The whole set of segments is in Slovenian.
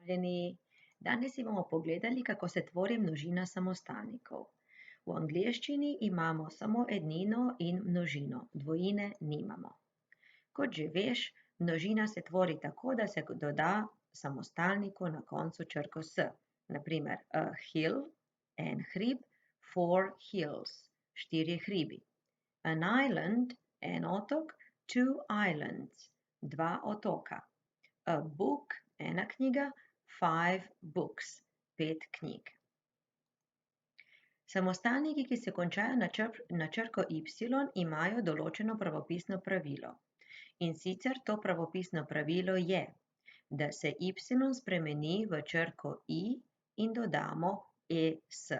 Pozdravljeni. Danes si bomo pogledali, kako se tvori množina samostalnikov. V angleščini imamo samo ednino in množino, dvojine nimamo. Kot že veš, množina se tvori tako, da se doda samostalniku na koncu črko s. Naprimer, a hill, en hrib, 4 hills, 4 hribi. An island, en otok, 2 islands, 2 otoka. A book, ena knjiga, 5 books, 5 knjig. Samostalniki, ki se končajo na črko Y, imajo določeno pravopisno pravilo. In sicer to pravopisno pravilo je, da se Y spremeni v črko I in dodamo ES.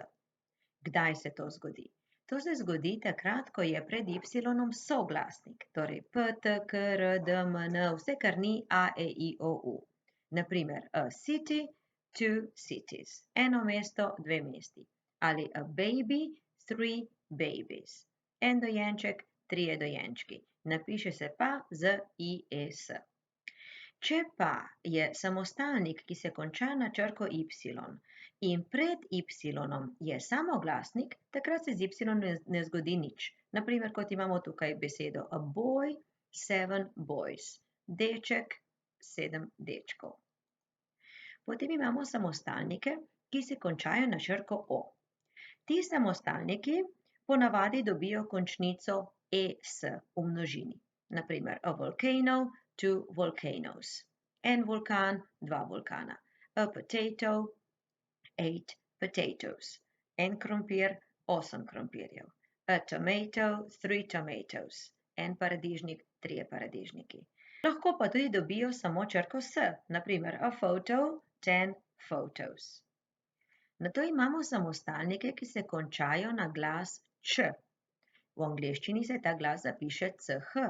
Kdaj se to zgodi? To se zgodi takrat, ko je pred Y soglasnik, torej P, T, K, R, D, M, N, vse, kar ni A, E, I, O, U. Naprimer, a city, 2 cities, eno mesto, 2 mesti. Ali a baby, 3 babies, en dojenček, 3 dojenčki. Napiše se pa z IS. Če pa je samostalnik, ki se konča na črko Y in pred Y je samoglasnik, takrat se z Y ne zgodi nič. Naprimer, kot imamo tukaj besedo a boy, 7 boys, deček, 7 dečkov. Potem imamo samostalnike, ki se končajo na črko O. Ti samostalniki ponavadi dobijo končnico ES v množini. Naprimer, a volcano, 2 volcanoes. En vulkan, 2 vulkana. A potato, 8 potatoes. En krompir, 8 krompirjev. A tomato, 3 tomatoes. En paradižnik, 3 paradižniki. Lahko pa tudi dobijo samo črko S, naprimer a photo, 10 photos. Nato imamo samostalnike, ki se končajo na glas Č. V angleščini se ta glas zapiše CH,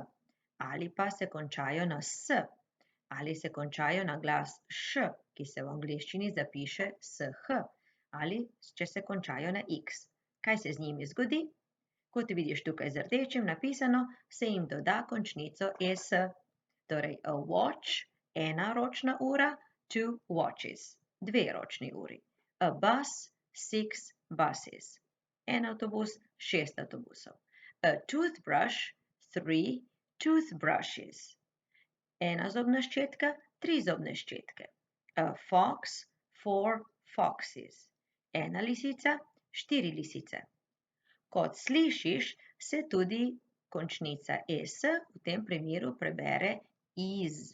ali pa se končajo na S, ali se končajo na glas Š, ki se v angleščini zapiše SH, ali če se končajo na X. Kaj se z njimi zgodi? Kot vidiš tukaj z rdečim napisano, se jim doda končnico ES. Torej, a watch, ena ročna ura, 2 watches, 2 ročni uri. A bus, 6 buses, en avtobus, 6 avtobusov. A toothbrush, 3 toothbrushes, ena zobna ščetka, 3 zobne ščetke. A fox, 4 foxes, ena lisica, 4 lisice. Kot slišiš, se tudi končnica ES v tem primeru prebere is,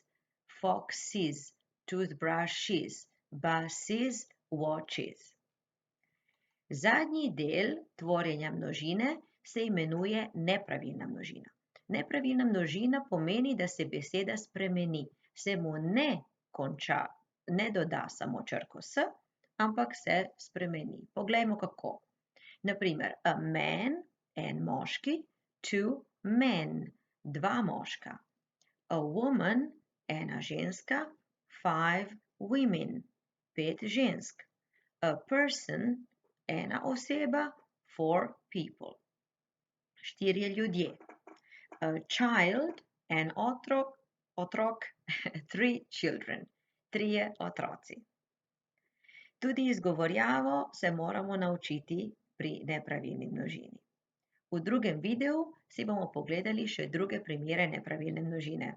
foxes, toothbrushes, buses, watches. Zadnji del tvorjenja množine se imenuje nepravilna množina. Nepravilna množina pomeni, da se beseda spremeni, se mu ne konča, ne doda samo črko S, ampak se spremeni. Poglejmo kako. Naprimer, a man, en moški, 2 men, 2 moška. A woman, ena ženska, 5 women, 5 žensk. A person, ena oseba, 4 people, 4 ljudje. A child, en otrok, 3 children, 3 otroci. Tudi izgovorjavo se moramo naučiti pri nepravilni množini. V drugem videu si bomo pogledali še druge primere nepravilne množine.